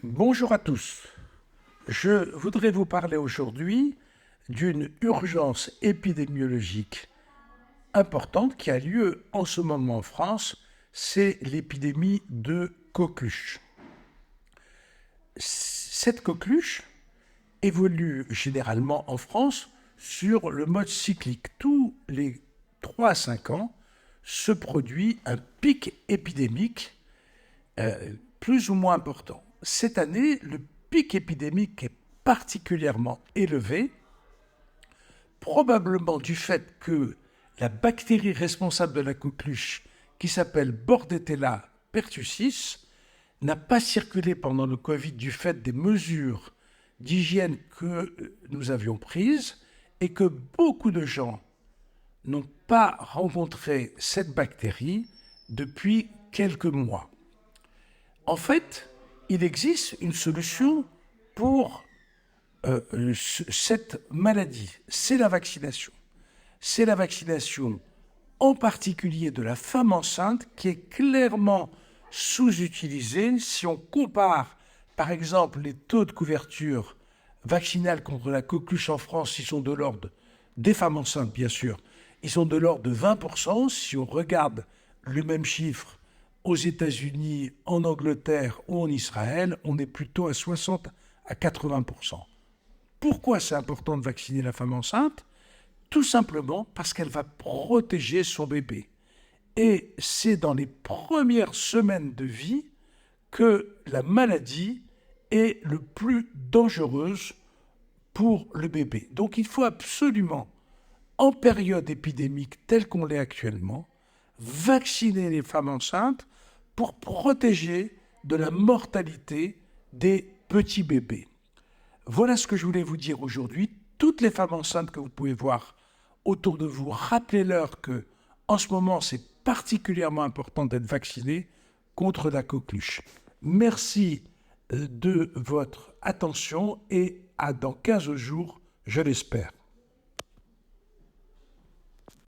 Bonjour à tous. Je voudrais vous parler aujourd'hui d'une urgence épidémiologique importante qui a lieu en ce moment en France, c'est l'épidémie de coqueluche. Cette coqueluche évolue généralement en France sur le mode cyclique. Tous les 3 à 5 ans se produit un pic épidémique plus ou moins important. Cette année, le pic épidémique est particulièrement élevé, probablement du fait que la bactérie responsable de la coqueluche, qui s'appelle Bordetella pertussis, n'a pas circulé pendant le Covid du fait des mesures d'hygiène que nous avions prises et que beaucoup de gens n'ont pas rencontré cette bactérie depuis quelques mois. En fait, il existe une solution pour cette maladie, c'est la vaccination. C'est la vaccination en particulier de la femme enceinte qui est clairement sous-utilisée. Si on compare par exemple les taux de couverture vaccinale contre la coqueluche en France, ils sont de l'ordre des femmes enceintes bien sûr, ils sont de l'ordre de 20%. Si on regarde le même chiffre aux États-Unis, en Angleterre ou en Israël, on est plutôt à 60 à 80%. Pourquoi c'est important de vacciner la femme enceinte ? Tout simplement parce qu'elle va protéger son bébé. Et c'est dans les premières semaines de vie que la maladie est le plus dangereuse pour le bébé. Donc il faut absolument, en période épidémique telle qu'on l'est actuellement, vacciner les femmes enceintes pour protéger de la mortalité des petits bébés. Voilà ce que je voulais vous dire aujourd'hui. Toutes les femmes enceintes que vous pouvez voir autour de vous, rappelez-leur que, en ce moment, c'est particulièrement important d'être vacciné contre la coqueluche. Merci de votre attention et à dans 15 jours, je l'espère.